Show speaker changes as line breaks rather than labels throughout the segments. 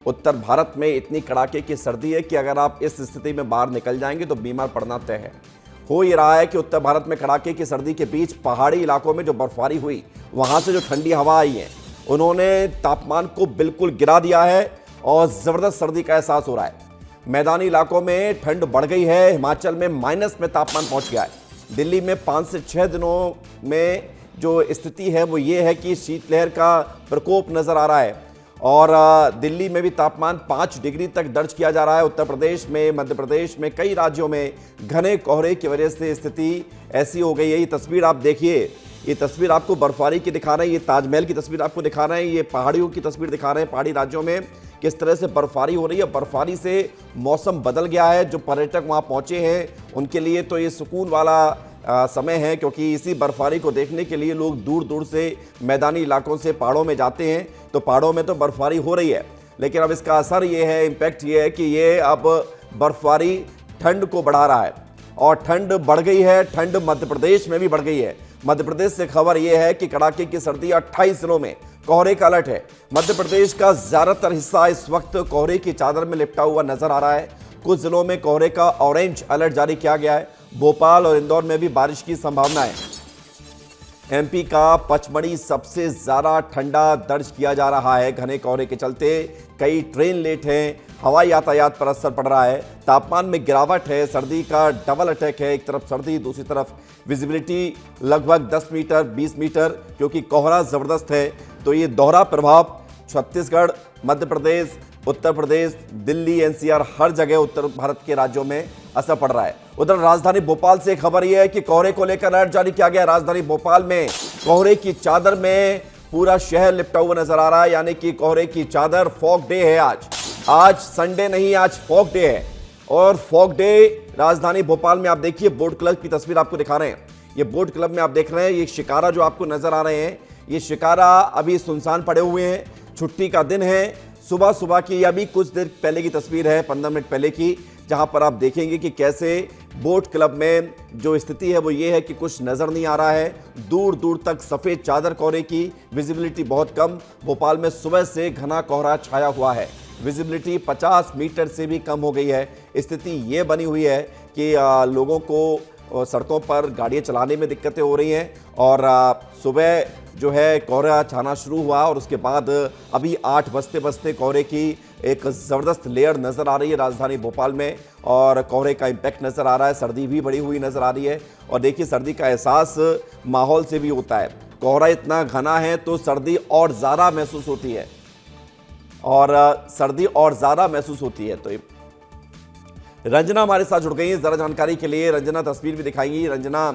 उत्तर भारत में इतनी कड़ाके की सर्दी है कि अगर आप इस स्थिति में बाहर निकल जाएंगे तो बीमार पड़ना तय है। हो ये रहा है कि उत्तर भारत में कड़ाके की सर्दी के बीच पहाड़ी इलाकों में जो बर्फबारी हुई, वहां से जो ठंडी हवा आई है, उन्होंने तापमान को बिल्कुल गिरा दिया है और जबरदस्त सर्दी का एहसास हो रहा है। मैदानी इलाकों में ठंड बढ़ गई है। हिमाचल में माइनस में तापमान पहुंच गया है। दिल्ली में 5 से 6 दिनों में जो स्थिति है वो ये है कि शीतलहर का प्रकोप नजर आ रहा है और दिल्ली में भी तापमान 5 डिग्री तक दर्ज किया जा रहा है। उत्तर प्रदेश में, मध्य प्रदेश में, कई राज्यों में घने कोहरे की वजह से स्थिति ऐसी हो गई है। ये तस्वीर आप देखिए, ये तस्वीर आपको बर्फबारी की दिखा रहे हैं, ये ताजमहल की तस्वीर आपको दिखा रहे हैं, ये पहाड़ियों की तस्वीर दिखा रहे हैं। पहाड़ी राज्यों में किस तरह से बर्फबारी हो रही है। बर्फबारी से मौसम बदल गया है। जो पर्यटक वहाँ पहुँचे हैं उनके लिए तो ये सुकून वाला समय है, क्योंकि इसी बर्फबारी को देखने के लिए लोग दूर दूर से मैदानी इलाकों से पहाड़ों में जाते हैं। तो पहाड़ों में तो बर्फबारी हो रही है, लेकिन अब इसका असर ये है, इम्पैक्ट ये है कि ये अब बर्फबारी ठंड को बढ़ा रहा है और ठंड बढ़ गई है। ठंड मध्य प्रदेश में भी बढ़ गई है। मध्य प्रदेश से खबर ये है कि कड़ाके की सर्दी 28 जिलों में कोहरे का अलर्ट है। मध्य प्रदेश का ज्यादातर हिस्सा इस वक्त कोहरे की चादर में लिपटा हुआ नजर आ रहा है। कुछ जिलों में कोहरे का ऑरेंज अलर्ट जारी किया गया है। भोपाल और इंदौर में भी बारिश की संभावना है। एमपी का पचमढ़ी सबसे ज्यादा ठंडा दर्ज किया जा रहा है। घने कोहरे के चलते कई ट्रेन लेट हैं। हवाई यातायात पर असर पड़ रहा है। तापमान में गिरावट है। सर्दी का डबल अटैक है। एक तरफ सर्दी, दूसरी तरफ विजिबिलिटी लगभग 10 मीटर 20 मीटर, क्योंकि कोहरा जबरदस्त है। तो ये दोहरा प्रभाव छत्तीसगढ़, मध्य प्रदेश, उत्तर प्रदेश, दिल्ली, एनसीआर, हर जगह उत्तर भारत के राज्यों में असर पड़ रहा है। उधर राजधानी भोपाल से खबर यह है कि कोहरे को लेकर अलर्ट जारी किया गया। राजधानी भोपाल में कोहरे की चादर में पूरा शहर लिपटा हुआ नजर आ रहा है, यानी कि कोहरे की चादर। फॉग डे है आज संडे नहीं, आज फॉग डे है। और फॉग डे राजधानी भोपाल में आप देखिए, बोट क्लब की तस्वीर आपको दिखा रहे हैं। ये बोट क्लब में आप देख रहे हैं, ये शिकारा जो आपको नजर आ रहे हैं, ये शिकारा अभी सुनसान पड़े हुए हैं। छुट्टी का दिन है। सुबह सुबह की, अभी कुछ देर पहले की तस्वीर है, 15 मिनट पहले की, जहां पर आप देखेंगे कि कैसे बोट क्लब में जो स्थिति है वो ये है कि कुछ नजर नहीं आ रहा है। दूर दूर तक सफेद चादर कोहरे की, विजिबिलिटी बहुत कम। भोपाल में सुबह से घना कोहरा छाया हुआ है। विजिबिलिटी 50 मीटर से भी कम हो गई है। स्थिति ये बनी हुई है कि लोगों को सड़कों पर गाड़ियां चलाने में दिक्कतें हो रही हैं। और सुबह जो है कोहरा छाना शुरू हुआ और उसके बाद अभी 8 बजते बजते कोहरे की एक ज़बरदस्त लेयर नज़र आ रही है राजधानी भोपाल में और कोहरे का इम्पैक्ट नज़र आ रहा है। सर्दी भी बढ़ी हुई नज़र आ रही है और देखिए, सर्दी का एहसास माहौल से भी होता है। कोहरा इतना घना है तो सर्दी और ज़्यादा महसूस होती है और सर्दी और ज़्यादा महसूस होती है। तो रंजना हमारे साथ जुड़ गई है ज़रा जानकारी के लिए। रंजना तस्वीर भी दिखाएंगी। रंजना,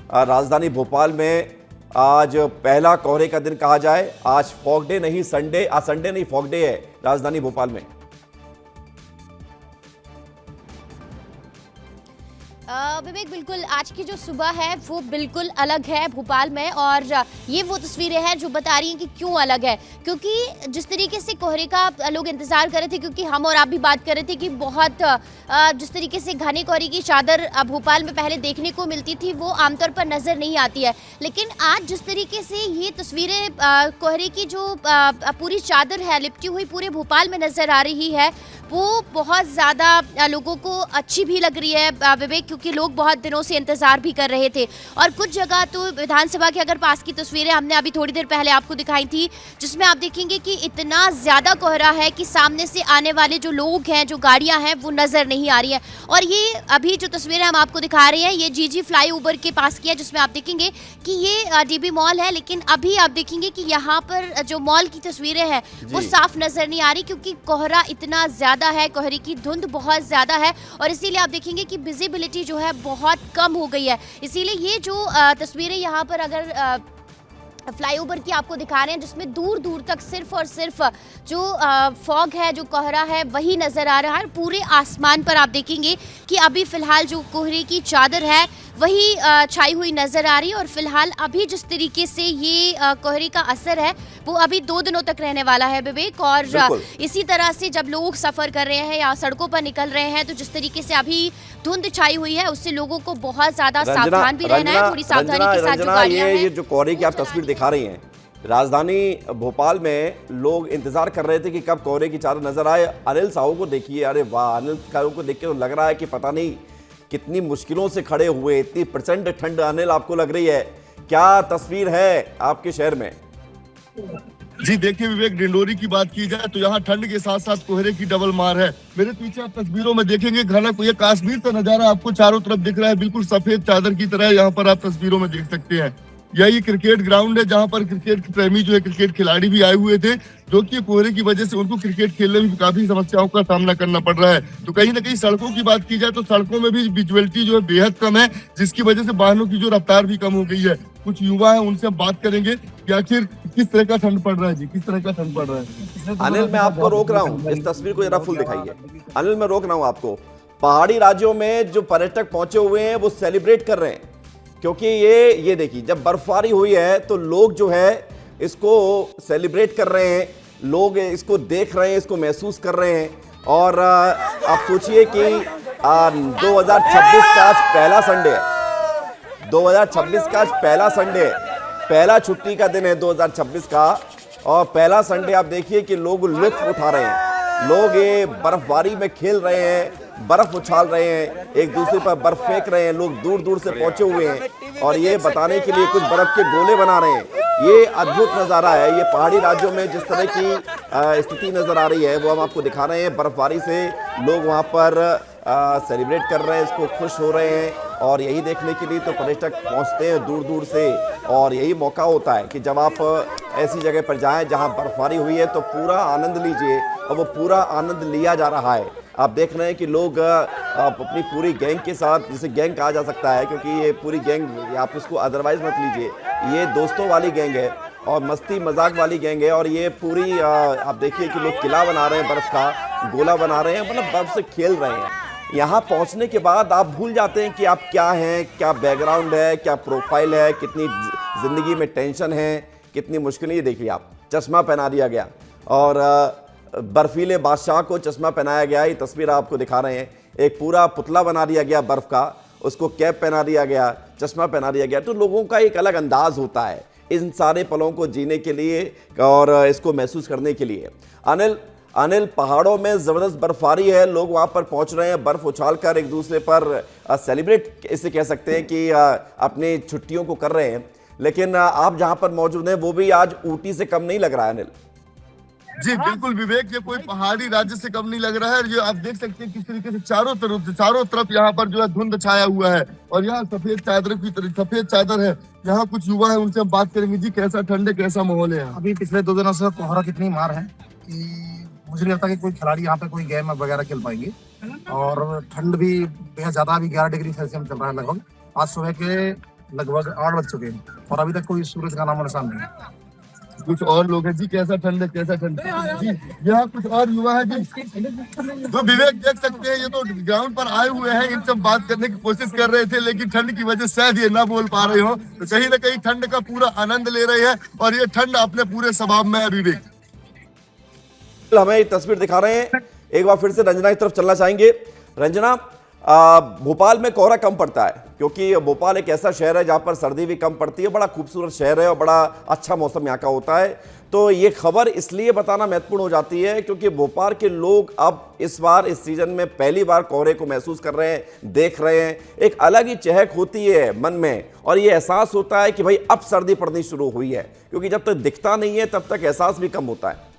राजधानी भोपाल में आज पहला कोहरे का दिन कहा जाए। आज फॉग डे नहीं, संडे, संडे नहीं, फॉग डे है राजधानी भोपाल में।
विवेक, बिल्कुल आज की जो सुबह है वो बिल्कुल अलग है भोपाल में। और ये वो तस्वीरें हैं जो बता रही हैं कि क्यों अलग है। क्योंकि जिस तरीके से कोहरे का लोग इंतजार कर रहे थे, क्योंकि हम और आप भी बात कर रहे थे कि बहुत जिस तरीके से घने कोहरे की चादर भोपाल में पहले देखने को मिलती थी वो आमतौर पर नज़र नहीं आती है। लेकिन आज जिस तरीके से ये तस्वीरें कोहरे की जो पूरी चादर है लिपटी हुई पूरे भोपाल में नज़र आ रही है, वो बहुत ज़्यादा लोगों को अच्छी भी लग रही है विवेक, क्योंकि लोग बहुत दिनों से इंतज़ार भी कर रहे थे। और कुछ जगह तो विधानसभा के अगर पास की तस्वीरें हमने अभी थोड़ी देर पहले आपको दिखाई थी, जिसमें आप देखेंगे कि इतना ज़्यादा कोहरा है कि सामने से आने वाले जो लोग हैं, जो गाड़ियां हैं, वो नज़र नहीं आ रही हैं। और ये अभी जो तस्वीरें हम आपको दिखा रहे हैं, ये जीजी फ्लाईओवर के पास की है, जिसमें आप देखेंगे कि ये डीबी मॉल है। लेकिन अभी आप देखेंगे कि यहाँ पर जो मॉल की तस्वीरें हैं वो साफ नज़र नहीं आ रही, क्योंकि कोहरा इतना ज़्यादा है, कोहरे की धुंध बहुत ज़्यादा है और इसीलिए आप देखेंगे कि विजिबिलिटी जो है बहुत कम हो गई है। इसीलिए ये जो तस्वीरें यहाँ पर अगर फ्लाईओवर की आपको दिखा रहे हैं, जिसमें दूर दूर तक सिर्फ और सिर्फ जो फॉग है, जो कोहरा है, वही नज़र आ रहा है। पूरे आसमान पर आप देखेंगे कि अभी फ़िलहाल जो कोहरे की चादर है वही छाई हुई नज़र आ रही है। और फिलहाल अभी जिस तरीके से ये कोहरे का असर है वो अभी 2 दिनों तक रहने वाला है विवेक। और इसी तरह से जब लोग सफ़र कर रहे हैं या सड़कों पर निकल रहे हैं, तो जिस तरीके से अभी धुंध छाई हुई है उससे लोगों को बहुत ज़्यादा सावधान भी रहना है। थोड़ी सावधानी के साथ जो गाड़ियां हैं,
ये जो कोहरे की आप तस्वीर दिखा रही हैं, राजधानी भोपाल में लोग इंतजार कर रहे थे कि कब कोहरे की चादर नजर आए। अनिल साहू को देखिए, अरे वाह, अनिल साहू को देख के तो लग रहा है कि पता नहीं कितनी मुश्किलों से खड़े हुए, इतनी प्रचंड ठंड अनिल आपको लग रही है। क्या तस्वीर है आपके शहर में?
जी देखिए विवेक, डिंडोरी की बात की जाए तो यहाँ ठंड के साथ साथ कोहरे की डबल मार है। मेरे पीछे आप तस्वीरों में देखेंगे घना ये कश्मीर का नजारा आपको चारों तरफ दिख रहा है, बिल्कुल सफेद चादर की तरह यहाँ पर आप तस्वीरों में देख सकते हैं। यही क्रिकेट ग्राउंड है जहाँ पर क्रिकेट प्रेमी जो है, क्रिकेट खिलाड़ी भी आए हुए थे, जो कि कोहरे की वजह से उनको क्रिकेट खेलने में काफी समस्याओं का सामना करना पड़ रहा है। तो कहीं ना कहीं सड़कों की बात की जाए तो सड़कों में भी विजुअलिटी जो है बेहद कम है, जिसकी वजह से वाहनों की जो रफ्तार भी कम हो गई है। कुछ युवा है, उनसे हम बात करेंगे कि आखिर किस तरह का ठंड पड़ रहा है। जी, किस तरह का ठंड पड़ रहा है?
अनिल, मैं आपको रोक रहा हूँ, इस तस्वीर को जरा फुल दिखाइए। अनिल, मैं रोक रहा हूँ आपको। पहाड़ी राज्यों में जो पर्यटक पहुंचे हुए हैं वो सेलिब्रेट कर रहे हैं, क्योंकि ये देखिए, जब बर्फबारी हुई है तो लोग जो है इसको सेलिब्रेट कर रहे हैं, लोग इसको देख रहे हैं, इसको महसूस कर रहे हैं। और आप सोचिए कि 2026 का आज पहला संडे है, 2026 का आज पहला संडे है, पहला छुट्टी का दिन है 2026 का, और पहला संडे आप देखिए कि लोग लुत्फ उठा रहे हैं। लोग ये बर्फबारी में खेल रहे हैं, बर्फ उछाल रहे हैं, एक दूसरे पर बर्फ फेंक रहे हैं। लोग दूर दूर से पहुंचे हुए हैं और ये बताने के लिए कुछ बर्फ के गोले बना रहे हैं। ये अद्भुत नज़ारा है। ये पहाड़ी राज्यों में जिस तरह की स्थिति नज़र आ रही है वो हम आपको दिखा रहे हैं। बर्फबारी से लोग वहाँ पर सेलिब्रेट कर रहे हैं, इसको खुश हो रहे हैं, और यही देखने के लिए तो पर्यटक पहुंचते हैं दूर दूर से। और यही मौका होता है कि जब आप ऐसी जगह पर जाएं जहां बर्फबारी हुई है तो पूरा आनंद लीजिए, और वो पूरा आनंद लिया जा रहा है। आप देख रहे हैं कि लोग अपनी पूरी गैंग के साथ, जिसे गैंग कहा जा सकता है क्योंकि ये पूरी गैंग, आप उसको अदरवाइज मत लीजिए, ये दोस्तों वाली गैंग है और मस्ती मजाक वाली गैंग है। और ये पूरी आप देखिए कि लोग किला बना रहे हैं, बर्फ का गोला बना रहे हैं, मतलब बर्फ से खेल रहे हैं। यहाँ पहुँचने के बाद आप भूल जाते हैं कि आप क्या हैं, क्या बैकग्राउंड है, क्या प्रोफाइल है, कितनी ज़िंदगी में टेंशन है, कितनी मुश्किलें। ये देखिए, आप चश्मा पहना दिया गया और बर्फीले बादशाह को चश्मा पहनाया गया। ये तस्वीर आपको दिखा रहे हैं। एक पूरा पुतला बना दिया गया बर्फ़ का, उसको कैप पहना दिया गया, चश्मा पहना दिया गया। तो लोगों का एक अलग अंदाज होता है इन सारे पलों को जीने के लिए और इसको महसूस करने के लिए। अनिल, पहाड़ों में ज़बरदस्त बर्फबारी है, लोग वहाँ पर पहुँच रहे हैं, बर्फ़ उछाल कर एक दूसरे पर सेलिब्रेट इसे कह सकते हैं कि अपनी छुट्टियों को कर रहे हैं। लेकिन आप जहाँ पर मौजूद हैं वो भी आज ऊटी से कम नहीं लग रहा है अनिल।
जी बिल्कुल विवेक, ये कोई पहाड़ी राज्य से कम नहीं लग रहा है। ये आप देख सकते हैं किस तरीके से चारों तरफ यहाँ पर जो है धुंध छाया हुआ है, और यहाँ सफेद चादर है। यहाँ कुछ युवा है, उनसे हम बात करेंगे। जी, कैसा ठंड है, कैसा माहौल है?
अभी पिछले 2 दिनों से कोहरा कितनी मार है कि मुझे नहीं लगता कि कोई खिलाड़ी यहाँ पे कोई गेम वगैरह खेल पाएंगे। और ठंड भी बेहद ज्यादा, अभी 11 डिग्री सेल्सियस चल रहा है लगभग। आज सुबह के लगभग 8 बज चुके हैं और अभी तक कोई सूरज का नामो निशान नहीं है।
कुछ और लोग हैं। जी, कैसा ठंड है, कैसा ठंड है? जी, यहाँ कुछ और युवा है। जी, तो विवेक देख सकते हैं, ये तो ग्राउंड पर आए हुए हैं, इनसे बात करने की कोशिश कर रहे थे, लेकिन ठंड की वजह से शायद ये ना बोल पा रहे हो। तो कहीं ना कहीं ठंड का पूरा आनंद ले रहे हैं, और ये ठंड अपने पूरे स्वभाव में है। विवेक,
हमें एक तस्वीर दिखा रहे हैं, एक बार फिर से रंजना की तरफ चलना चाहेंगे। रंजना, भोपाल में कोहरा कम पड़ता है क्योंकि भोपाल एक ऐसा शहर है जहाँ पर सर्दी भी कम पड़ती है, बड़ा खूबसूरत शहर है और बड़ा अच्छा मौसम यहाँ का होता है। तो ये खबर इसलिए बताना महत्वपूर्ण हो जाती है क्योंकि भोपाल के लोग अब इस बार इस सीजन में पहली बार कोहरे को महसूस कर रहे हैं, देख रहे हैं। एक अलग ही चहक होती है मन में और ये एहसास होता है कि भाई अब सर्दी पड़नी शुरू हुई है, क्योंकि जब तक दिखता नहीं है तब तक एहसास भी कम होता है।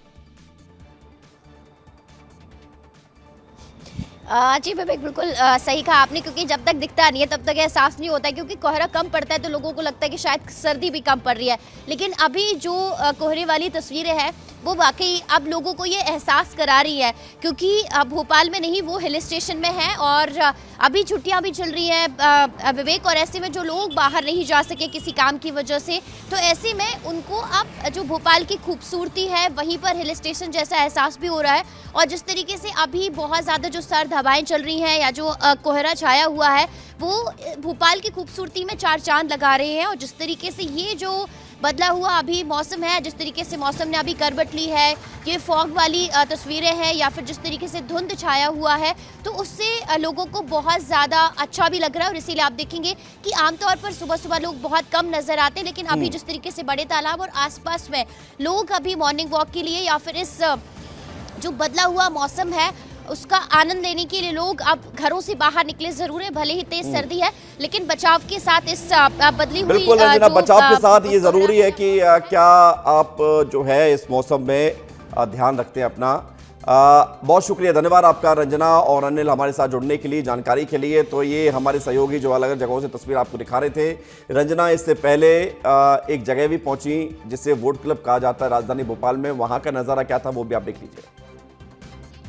जी विवेक, बिल्कुल सही कहा आपने, क्योंकि जब तक दिखता नहीं है तब तक एहसास नहीं होता है, क्योंकि कोहरा कम पड़ता है तो लोगों को लगता है कि शायद सर्दी भी कम पड़ रही है। लेकिन अभी जो कोहरे वाली तस्वीरें हैं वो वाकई अब लोगों को ये एहसास करा रही है, क्योंकि भोपाल में नहीं, वो हिल स्टेशन में है और अभी छुट्टियां भी चल रही हैं विवेक, और ऐसे में जो लोग बाहर नहीं जा सके किसी काम की वजह से, तो ऐसे में उनको अब जो भोपाल की खूबसूरती है वहीं पर हिल स्टेशन जैसा एहसास भी हो रहा है। और जिस तरीके से अभी बहुत ज़्यादा जो सर्द हवाएं चल रही हैं या जो कोहरा छाया हुआ है वो भोपाल की खूबसूरती में चार चांद लगा रहे हैं। और जिस तरीके से ये जो बदला हुआ अभी मौसम है, जिस तरीके से मौसम ने अभी करवट ली है, ये फॉग वाली तस्वीरें हैं या फिर जिस तरीके से धुंध छाया हुआ है, तो उससे लोगों को बहुत ज़्यादा अच्छा भी लग रहा है। और इसीलिए आप देखेंगे कि आमतौर पर सुबह सुबह लोग बहुत कम नजर आते हैं, लेकिन अभी जिस तरीके से बड़े तालाब और आसपास में लोग अभी मॉर्निंग वॉक के लिए या फिर इस जो बदला हुआ मौसम है उसका आनंद लेने के लिए लोग अब घरों से बाहर निकले जरूर है। भले ही तेज सर्दी है, लेकिन बचाव के साथ इस बदली हुई
बिल्कुल रंजना, बचाव के साथ ये जरूरी है कि क्या आप जो है इस मौसम में ध्यान रखते हैं अपना। बहुत शुक्रिया, धन्यवाद आपका रंजना और अनिल हमारे साथ जुड़ने के लिए, जानकारी के लिए। तो ये हमारे सहयोगी जो अलग अलग जगहों से तस्वीर आपको दिखा रहे थे। रंजना इससे पहले एक जगह भी पहुंची जिसे वोट क्लब कहा जाता है राजधानी भोपाल में, वहां का नजारा क्या था वो भी आप देख लीजिए।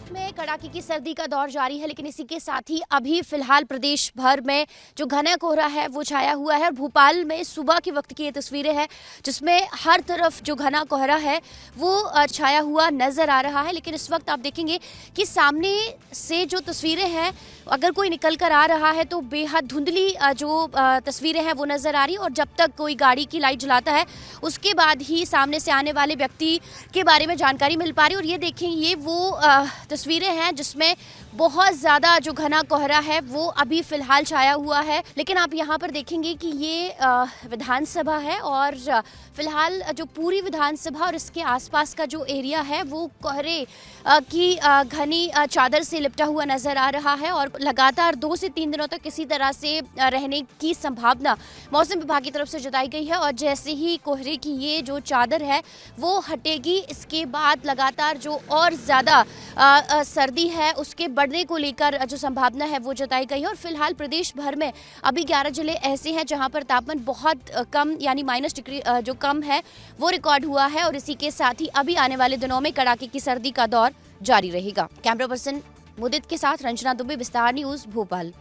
में कड़ाके की सर्दी का दौर जारी है, लेकिन इसी के साथ ही अभी फिलहाल प्रदेश भर में जो घना कोहरा है वो छाया हुआ है। और भोपाल में सुबह के वक्त की ये तस्वीरें हैं जिसमें हर तरफ जो घना कोहरा है वो छाया हुआ नजर आ रहा है। लेकिन इस वक्त आप देखेंगे कि सामने से जो तस्वीरें हैं, अगर कोई निकल कर आ रहा है तो बेहद धुंधली जो तस्वीरें हैं वो नजर आ रही है। और जब तक कोई गाड़ी की लाइट जलाता है उसके बाद ही सामने से आने वाले व्यक्ति के बारे में जानकारी मिल पा रही है। और ये देखें, ये वो तस्वीरें हैं जिसमें बहुत ज़्यादा जो घना कोहरा है वो अभी फिलहाल छाया हुआ है। लेकिन आप यहाँ पर देखेंगे कि ये विधानसभा है और फिलहाल जो पूरी विधानसभा और इसके आसपास का जो एरिया है वो कोहरे की घनी चादर से लिपटा हुआ नज़र आ रहा है। और लगातार 2 से 3 दिनों तक इसी तरह से रहने की संभावना मौसम विभाग की तरफ से जताई गई है। और जैसे ही कोहरे की ये जो चादर है वो हटेगी, इसके बाद लगातार जो और ज़्यादा सर्दी है उसके बढ़ने को लेकर जो संभावना है वो जताई गई है। और फिलहाल प्रदेश भर में अभी 11 जिले ऐसे हैं जहां पर तापमान बहुत कम यानी -डिग्री जो कम है वो रिकॉर्ड हुआ है। और इसी के साथ ही अभी आने वाले दिनों में कड़ाके की सर्दी का दौर जारी रहेगा। कैमरा पर्सन मुदित के साथ रंजना दुबे, विस्तार न्यूज़, भोपाल।